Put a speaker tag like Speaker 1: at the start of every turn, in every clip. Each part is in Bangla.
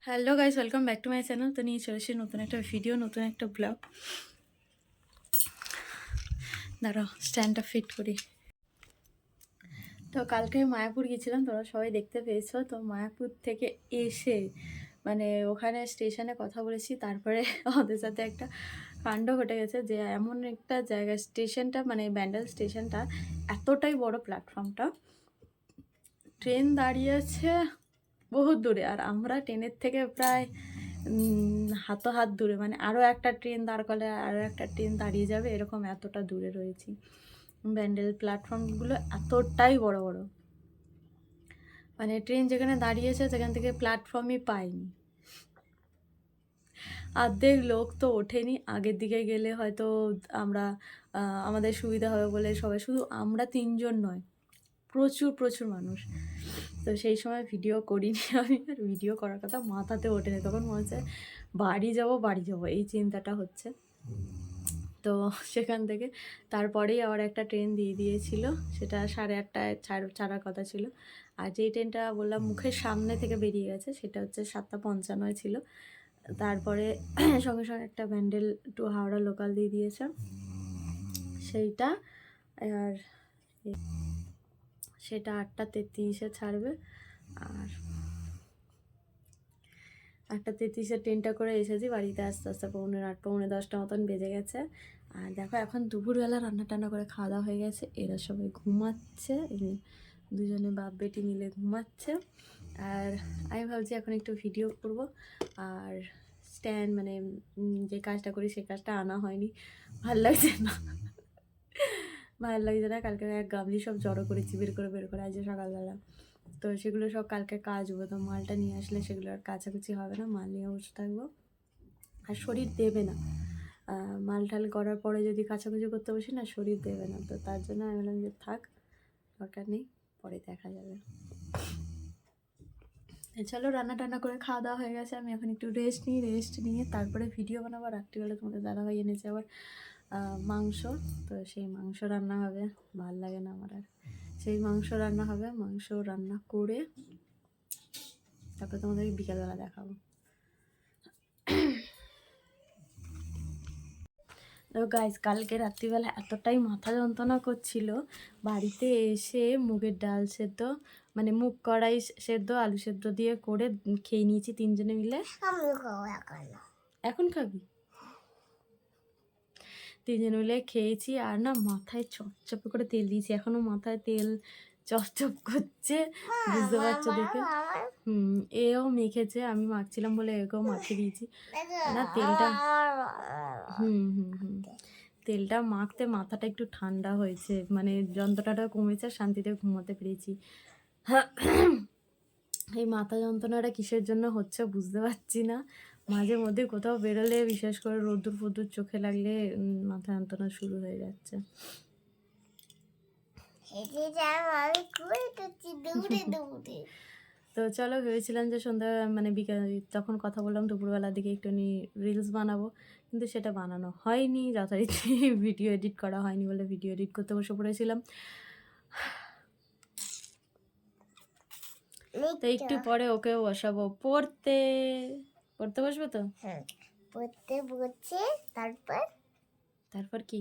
Speaker 1: Hello guys, welcome back to my channel. তো নিয়ে চলেছি নতুন একটা ভিডিও, নতুন একটা ব্লগ। দাঁড়াও, স্ট্যান্ডটা ফিট করি। তো কালকে মায়াপুর গেছিলাম, তোরা সবাই দেখতে পেয়েছো। তো মায়াপুর থেকে এসে মানে ওখানে স্টেশনে কথা বলেছি, তারপরে ওদের সাথে একটা কাণ্ড ঘটে গেছে। যে এমন একটা জায়গা, স্টেশনটা মানে ব্যান্ডেল স্টেশনটা এতটাই বড়, প্ল্যাটফর্মটা, ট্রেন দাঁড়িয়েছে বহুত দূরে, আর আমরা ট্রেনের থেকে প্রায় হাত দূরে, মানে আরও একটা ট্রেন দাঁড় করলে আরও একটা ট্রেন দাঁড়িয়ে যাবে, এরকম এতটা দূরে রয়েছি। ব্যান্ডেল প্ল্যাটফর্মগুলো এতটাই বড় বড়, মানে ট্রেন যেখানে দাঁড়িয়েছে সেখান থেকে প্ল্যাটফর্মই পাইনি। অর্ধেক লোক তো ওঠেনি। আগের দিকে গেলে হয়তো আমরা আমাদের সুবিধা হবে বলে সবাই, শুধু আমরা তিনজন নয়, প্রচুর প্রচুর মানুষ। তো সেই সময় ভিডিও করিনি আমি, আর ভিডিও করার কথা মাথাতে ওঠেনি। তখন মনে হচ্ছে বাড়ি যাব এই চিন্তাটা হচ্ছে। তো সেখান থেকে তারপরেই আবার একটা ট্রেন দিয়ে দিয়েছিল, সেটা 8:30টায় ছাড়ার কথা ছিল। আর যেই ট্রেনটা বললাম মুখের সামনে থেকে বেরিয়ে গেছে, সেটা হচ্ছে 7:55 ছিল। তারপরে সঙ্গে সঙ্গে একটা ব্যান্ডেল টু হাওড়া লোকাল দিয়ে দিয়েছে সেইটা। আর সেটা 8:33-এ ছাড়বে। আর 8:33-এ ট্রেনটা করে এসেছি বাড়িতে আস্তে আস্তে 9:45 9:10 মতন বেজে গেছে। আর দেখো এখন দুপুরবেলা রান্না টান্না করে খাওয়া দাওয়া হয়ে গেছে, এরা সবাই ঘুমাচ্ছে, দুজনে বাপ বেটি মিলে ঘুমাচ্ছে। আর আমি ভাবছি এখন একটু ভিডিও করব। আর স্ট্যান্ড মানে যে কাজটা করি সেই কাজটা আনা হয়নি, ভাল লাগছে না, ভালো লাগছে না। কালকে এক গামলি সব জড়ো করেছি, বের করে আজ সকালবেলা। তো সেগুলো সব কালকে কাচবো। তো মালটা নিয়ে আসলে সেগুলো আর কাচাকুচি হবে না, মাল নিয়ে বসে থাকবো। আর শরীর দেবে না, মাল টাল করার পরে যদি কাচাকুচি করতে বসি না, শরীর দেবে না। তো তার জন্য আমি বললাম যে থাক, দরকার নেই, পরে দেখা যাবে। চলো, রান্না টান্না করে খাওয়া দাওয়া হয়ে গেছে। আমি এখন একটু রেস্ট নিয়ে তারপরে ভিডিও বানাবো। রাত্রিবেলা তোমাদের দাদাভাই এনেছে আবার মাংস, তো সেই মাংস রান্না হবে। ভাল লাগে না আমার আর, সেই মাংস রান্না হবে। মাংস রান্না করে তারপরে তোমাদেরকে বিকালবেলা দেখাবো। তো গাইস, কালকে রাত্রিবেলা এতটাই মাথা যন্ত্রণা করছিল, বাড়িতে এসে মুগের ডাল সেদ্ধ মানে মুগ কড়াই সেদ্ধ আলু সেদ্ধ দিয়ে করে খেয়ে নিয়েছি তিনজনে মিলে। এখন খাবি? তিনজনে মিলে খেয়েছি। আর না, মাথায় চপচপ করে তেল দিয়েছি, এখনো মাথায় তেল চপচপ করছে, বুঝতে পারছো দেখে। এও মেখেছে, আমি মাখছিলাম বলে একেও মাখিয়ে দিয়েছি। না তেলটা তেলটা মাখতে মাথাটা একটু ঠান্ডা হয়েছে, মানে যন্ত্রণাটা কমেছে, শান্তিতে ঘুমাতে পেরেছি। এই মাথা যন্ত্রণাটা কিসের জন্য হচ্ছে বুঝতে পারছি না। মাঝে মধ্যে কোথাও বেরোলে, বিশেষ করে রোদ্দুর ফোদ্দুর চোখে লাগলে মাথা যন্ত্রণা শুরু হয়ে যাচ্ছে। তো চলো, ভেবেছিলাম যে সন্ধ্যা মানে বিকেল, তখন কথা বললাম দুপুরবেলার দিকে একটুখানি রিলস বানাবো, কিন্তু সেটা বানানো হয়নি যথারীতি। ভিডিও এডিট করা হয়নি বলে ভিডিও এডিট করতে বসে পড়েছিলাম। তো একটু পরে ওকেও বসাবো পড়তে বসবে তো।
Speaker 2: হ্যাঁ, পড়তে বসে তারপর
Speaker 1: কি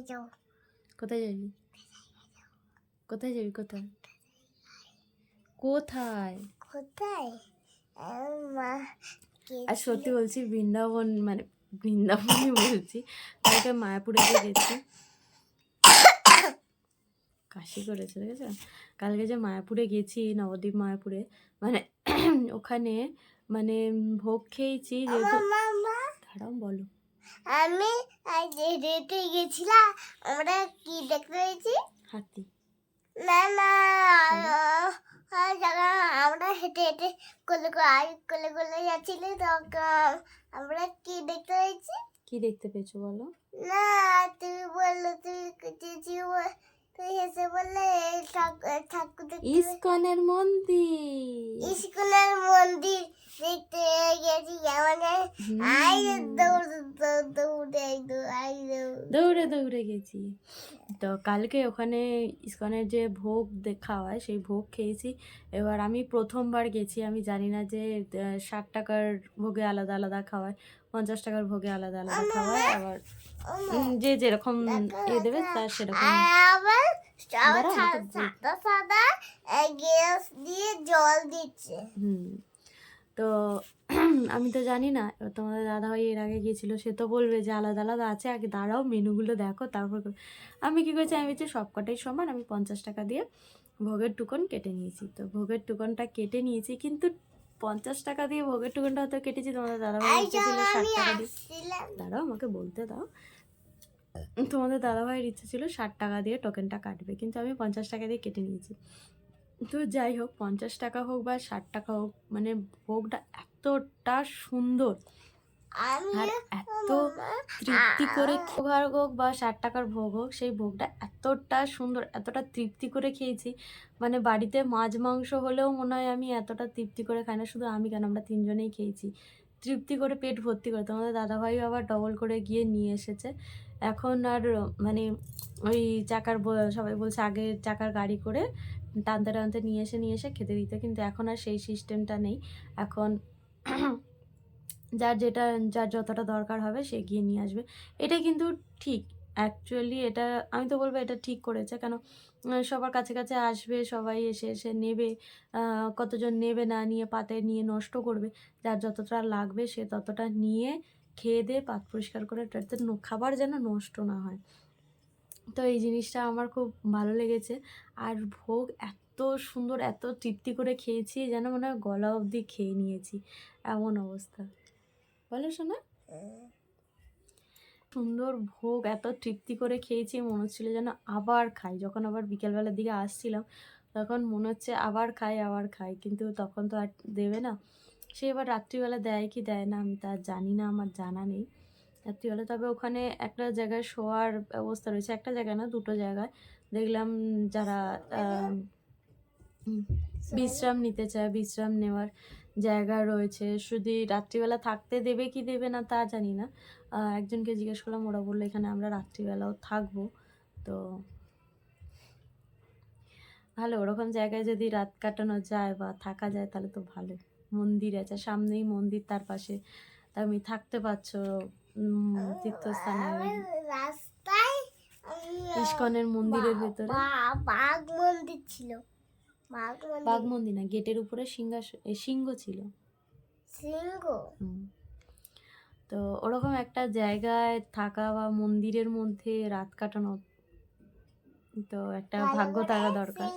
Speaker 2: যাও।
Speaker 1: কোথায় যাবি? কোথায় যাবি? কোথায় কোথায়
Speaker 2: কোথায়? মা
Speaker 1: আর সত্যি বলছি, বৃন্দাবন মানে বৃন্দাবনই বলছি, কালকে মায়াপুরে যে গেছি, কাশি করেছে দেখেছো। কালকে যে মায়াপুরে গেছি, নবদ্বীপ মায়াপুরে, মানে ওখানে মানে ভোগ খেয়েছি যেহেতু। দাঁড়াও, বলো।
Speaker 2: আমি হেঁটে গেছিলাম, আমরা কি দেখতে পেয়েছি?
Speaker 1: হাতি।
Speaker 2: না না, আমরা হেঁটে কোলে যাচ্ছিলি, তখন আমরা কি দেখতে পেয়েছি?
Speaker 1: কি দেখতে পেয়েছো বলো?
Speaker 2: না, তুমি বললো, তুই হেসে বললে ঠাকুর
Speaker 1: ইস্কনের মন্দির
Speaker 2: দেখতে গেছি।
Speaker 1: দৌড়ে দৌড়ে গেছি। তো কালকে ওখানে ইসকনের যে ভোগ খাওয়ায় সেই ভোগ খেয়েছি। এবার আমি প্রথমবার গেছি, আমি জানি না যে 60 টাকার ভোগে আলাদা আলাদা খাওয়ায়, 50 টাকার ভোগে আলাদা আলাদা খাওয়ায়, আবার যে যেরকম দেবে তার সেরকম।
Speaker 2: আবার
Speaker 1: দাঁড়াও, আমাকে
Speaker 2: সাদা সাদা গ্যাস দিয়ে জল দিচ্ছে।
Speaker 1: তো আমি তো জানি না, এবার তোমাদের দাদাভাই এর আগে গিয়েছিল, সে তো বলবে যে আলাদা আলাদা আছে, আগে দাঁড়াও মেনুগুলো দেখো তারপর আমি কী করেছি, আমি হচ্ছে সবকটাই সমান, আমি 50 টাকা দিয়ে ভোগের টুকন কেটে নিয়েছি। তো ভোগের টুকনটা কেটে নিয়েছি, কিন্তু 50 টাকা দিয়ে ভোগের টুকনটা হয়তো কেটেছি, তোমাদের দাদাভাই ইচ্ছে ছিল 60 টাকা দিয়ে। দাঁড়াও, আমাকে বলতে দাও। তোমাদের দাদাভাইয়ের ইচ্ছে ছিল 60 টাকা দিয়ে টোকেনটা কাটবে, কিন্তু আমি 50 টাকা দিয়ে কেটে নিয়েছি। তো যাই হোক, 50 টাকা হোক বা 60 টাকা হোক, মানে ভোগটা এতটা সুন্দর আর এত তৃপ্তি করে ভোগ হোক বা 60 টাকার ভোগ হোক, সেই ভোগটা এতটা সুন্দর, এতটা তৃপ্তি করে খেয়েছি। মানে বাড়িতে মাছ মাংস হলেও মনে হয় আমি এতটা তৃপ্তি করে খাই না, শুধু আমি কেন, আমরা 3জনেই খেয়েছি তৃপ্তি করে, পেট ভর্তি করে। তোমাদের দাদাভাই আবার ডবল করে গিয়ে নিয়ে এসেছে। এখন আর মানে ওই সবাই বলছে আগে চাকার গাড়ি করে টানতে টানতে নিয়ে এসে খেতে দিতে, কিন্তু এখন আর সেই সিস্টেমটা নেই। এখন যার যতটা দরকার হবে সে গিয়ে নিয়ে আসবে। এটা কিন্তু ঠিক, অ্যাকচুয়ালি এটা আমি তো বলবো এটা ঠিক করেছে। কেন, সবার কাছে কাছে আসবে, সবাই এসে এসে নেবে, কতজন নেবে না নিয়ে পাতে নিয়ে নষ্ট করবে। যার যতটা লাগবে সে ততটা নিয়ে খেয়ে দিয়ে পাত পরিষ্কার করে, যাতে খাবার যেন নষ্ট না হয়। তো এই জিনিসটা আমার খুব ভালো লেগেছে। আর ভোগ এত সুন্দর, এত তৃপ্তি করে খেয়েছি যেন মনে হয় গলা অবধি খেয়ে নিয়েছি, এমন অবস্থা। বলো শোনা, সুন্দর ভোগ এত তৃপ্তি করে খেয়েছি, মনে হচ্ছিলো যেন আবার খাই। যখন আবার বিকেলবেলার দিকে আসছিলাম তখন মনে হচ্ছে আবার খাই, কিন্তু তখন তো আর দেবে না। সে এবার রাত্রিবেলা দেয় কি দেয় না আমি তা জানি না, আমার জানা নেই রাত্রিবেলা। তবে ওখানে একটা জায়গায় শোয়ার ব্যবস্থা রয়েছে, একটা জায়গায় না, 2টো জায়গায় দেখলাম যারা বিশ্রাম নিতে চায়, বিশ্রাম নেওয়ার জায়গা রয়েছে। শুধু রাত্রিবেলা থাকতে দেবে কি দেবে না তা জানি না। একজনকে জিজ্ঞেস করলাম, ওরা বললো এখানে আমরা রাত্রিবেলাও থাকবো। তো ভালো, ওরকম জায়গায় যদি রাত কাটানো যায় বা থাকা যায় তাহলে তো ভালো। মন্দির আছে সামনেই, মন্দির তার পাশে, তুমি থাকতে পারছো তীর্থস্থানে,
Speaker 2: রাস্তায়
Speaker 1: ইস্কনের মন্দিরের ভেতরে।
Speaker 2: বাঘ মন্দির ছিল,
Speaker 1: বাঘ মন্দির না, গেটের উপরে সিংহ ছিল।
Speaker 2: সিংহ।
Speaker 1: তো ওরকম একটা জায়গায় থাকা বা মন্দিরের মধ্যে রাত কাটানো, তো একটা ভাগ্য থাকা দরকার।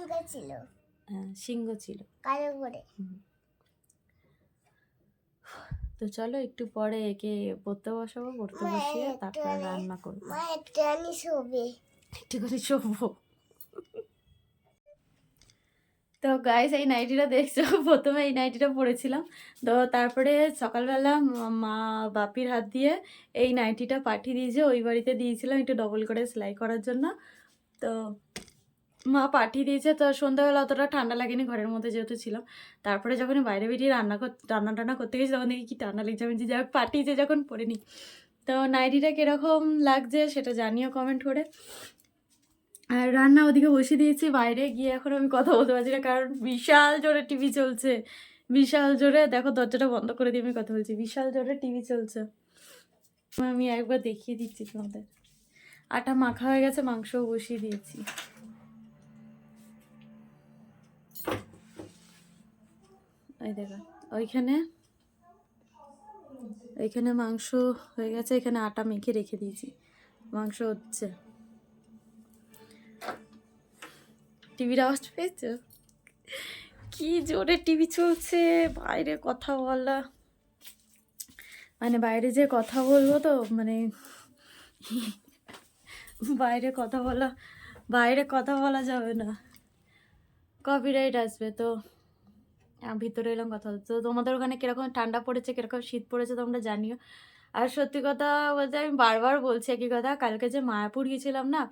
Speaker 1: হ্যাঁ, সিংহ ছিল
Speaker 2: কালো করে।
Speaker 1: তো চলো একটু পরে একে পড়তে বসাবো, পড়তে বসিয়ে তারপর রান্না করবো। একটুখানি শোবো। তো গাইস, এই নাইটিটা দেখছো, প্রথমে এই নাইটিটা পরেছিলাম, তো তারপরে সকালবেলা মা বাপির হাত দিয়ে এই নাইটিটা পাঠিয়ে দিয়েছে, ওই বাড়িতে দিয়েছিলাম একটু ডবল করে সেলাই করার জন্য। তো মা পাঠিয়ে দিয়েছে, তো সন্ধ্যাবেলা অতটা ঠান্ডা লাগেনি ঘরের মধ্যে যেহেতু ছিলাম। তারপরে যখন বাইরে বেরিয়ে রান্না টান্না করতে গেছি তখন দেখি কি ঠান্ডা লেগেছে, আমি যে যাই পাঠিয়েছে যখন পরে নিই। তো নাইটিটা কীরকম লাগছে সেটা জানিও কমেন্ট করে। আর রান্না ওদিকে বসিয়ে দিয়েছি, বাইরে গিয়ে এখন আমি কথা বলতে পারছি না, কারণ বিশাল জোরে টিভি চলছে, বিশাল জোরে। দেখো দরজাটা বন্ধ করে দিয়ে আমি কথা বলছি, বিশাল জোরে টিভি চলছে। আমি একবার দেখিয়ে দিচ্ছি তোমাদের। আটা মাখা হয়ে গেছে, মাংসও বসিয়ে দিয়েছি। ওই দেখো, ওইখানে মাংস হয়ে গেছে, এখানে আটা মেখে রেখে দিয়েছি, মাংস হচ্ছে। টিভির আওয়াজ পেয়েছো? কি জোরে টিভি চলছে, বাইরে কথা বলা, মানে বাইরে যে কথা বলবো তো, মানে বাইরে কথা বলা যাবে না, কপিরাইট আসবে। তো ভিতরে এলাম কথা বলতে। তো তোমাদের ওখানে কীরকম ঠান্ডা পড়েছে, কীরকম শীত পড়েছে তোমরা জানিও। আর সত্যি কথা বলতে আমি বারবার বলছি একই কথা, কালকে যে মায়াপুর গিয়েছিলাম না,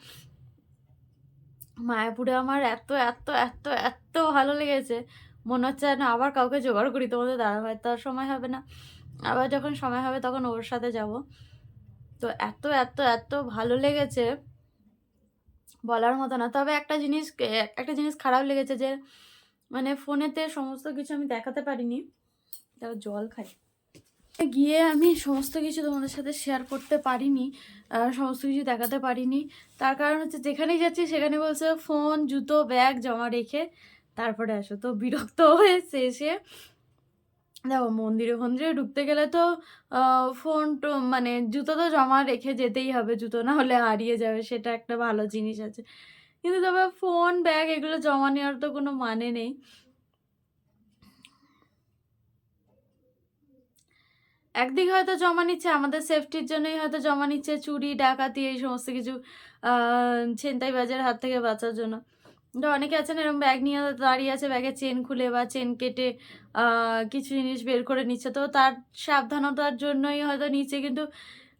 Speaker 1: মায়াপুরে আমার এত এত এত এত ভালো লেগেছে, মনে হচ্ছে না আবার কাউকে জোগাড় করি। তোমাদের দাদাভাই তো আর সময় হবে না, আবার যখন সময় হবে তখন ওর সাথে যাব। তো এত এত এত ভালো লেগেছে, বলার মতো না। তবে একটা জিনিস খারাপ লেগেছে যে মানে ফোনেতে সমস্ত কিছু আমি দেখাতে পারিনি। তাও জল খাই। গিয়ে আমি সমস্ত কিছু তোমাদের সাথে শেয়ার করতে পারিনি, সমস্ত কিছু দেখাতে পারিনি। তার কারণ হচ্ছে যেখানেই যাচ্ছি সেখানে বলছে ফোন, জুতো, ব্যাগ জমা রেখে তারপরে আসো। তো বিরক্ত হয়ে শেষে দেখো মন্দিরে ফন্দিরে ঢুকতে গেলে তো ফোন মানে জুতো তো জমা রেখে যেতেই হবে, জুতো না হলে হারিয়ে যাবে, সেটা একটা ভালো জিনিস আছে। কিন্তু তবে ফোন, ব্যাগ এগুলো জমা নেওয়ার তো কোনো মানে নেই। একদিকে হয়তো জমা নিচ্ছে আমাদের সেফটির জন্যই, হয়তো জমা নিচ্ছে চুরি ডাকাতি এই সমস্ত কিছু ছিনতাইবাজের হাত থেকে বাঁচার জন্য। তো অনেকে আছেন এরকম ব্যাগ নিয়ে দাঁড়িয়ে আছে, ব্যাগের চেন খুলে বা চেন কেটে কিছু জিনিস বের করে নিচ্ছে, তো তার সাবধানতার জন্যই হয়তো নিচ্ছে, কিন্তু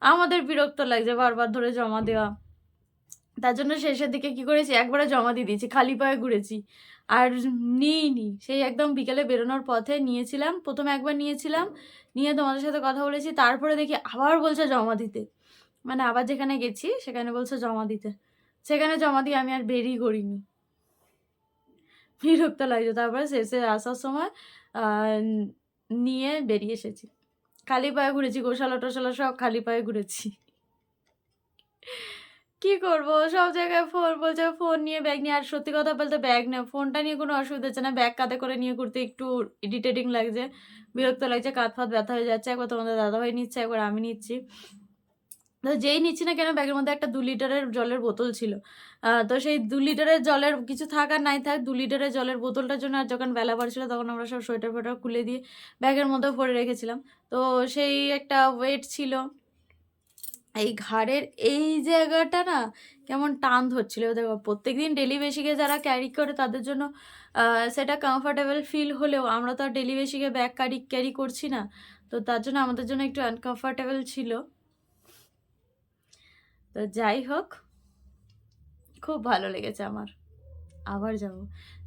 Speaker 1: আমাদের বিরক্ত লাগছে বারবার ধরে জমা দেওয়া। তার জন্য শেষের দিকে কি করেছি, একবারে জমা দিয়ে দিয়েছি, খালি পায়ে ঘুরেছি আর নিইনি। সেই একদম বিকেলে বেরোনোর পথে নিয়েছিলাম, প্রথমে একবার নিয়েছিলাম, নিয়ে তোমাদের সাথে কথা বলেছি, তারপরে দেখি আবার বলছে জমা দিতে, মানে আবার যেখানে গেছি সেখানে বলছে জমা দিতে, সেখানে জমা দিয়ে আমি আর বেরই করিনি। বিরক্ত লাগছে। তারপরে শেষে আসার সময় নিয়ে বেরিয়ে এসেছি। খালি পায়ে ঘুরেছি, গোশালা টোশালা সব খালি পায়ে ঘুরেছি। কি করব? সব জায়গায় ফোন বলছে, ফোন নিয়ে ব্যাগ নিয়ে। আর সত্যি কথা বলতে ব্যাগ না, ফোনটা নিয়ে কোনো অসুবিধা হচ্ছে না। ব্যাগ কাঁধে করে নিয়ে ঘুরতে একটু ইরিটেটিং লাগছে, বিরক্ত লাগছে, কাঁধ-ফাত ব্যথা হয়ে যাচ্ছে। একবার তোমাদের দাদাভাই নিচ্ছে, একবার আমি নিচ্ছি। তো যেই নিচ্ছি না কেন ব্যাগের মধ্যে একটা ২ লিটারের জলের বোতল ছিল। তো সেই ২ লিটারের জলের কিছু থাক আর নাই থাক ২ লিটারের জলের বোতলটার জন্য, আর যখন বেলা বাড়ছিল তখন আমরা সব সোয়েটার-ফোয়েটার খুলে দিয়ে ব্যাগের মধ্যে ভরে রেখেছিলাম। তো সেই একটা ওয়েট ছিল। এই ঘাড়ের এই জায়গাটা না কেমন টান ধরছিল। দেখো প্রত্যেকদিন ডেইলি বেসিকে যারা ক্যারি করে তাদের জন্য সেটা কমফোর্টেবল ফিল হলেও আমরা তো আর ডেইলি বেসিকে ব্যাগ ক্যারি করছি না। তো তার জন্য আমাদের জন্য একটু আনকমফোর্টেবল ছিল। তো যাই হোক, খুব ভালো লেগেছে আমার। আবার যাবো।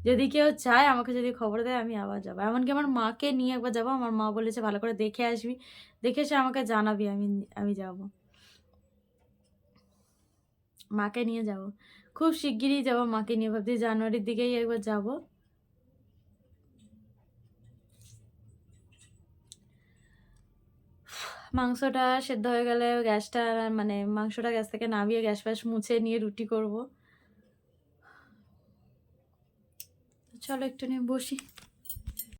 Speaker 1: যদি কেউ চায় আমাকে যদি খবর দেয় আমি আবার যাবো। এমনকি আমার মাকে নিয়ে একবার যাবো। আমার মা বলেছে ভালো করে দেখে আসবি। দেখে এসে আমাকে জানাবি, আমি যাবো। মাকে নিয়ে যাবো। খুব শিগগিরই যাবো মাকে নিয়ে, ভাবছি জানুয়ারির দিকেই একবার যাবো। মাংসটা সেদ্ধ হয়ে গেলে গ্যাসটা মানে মাংসটা গ্যাস থেকে নামিয়ে গ্যাস ফ্যাস মুছে নিয়ে রুটি করবো। চলো একটু নিয়ে বসি।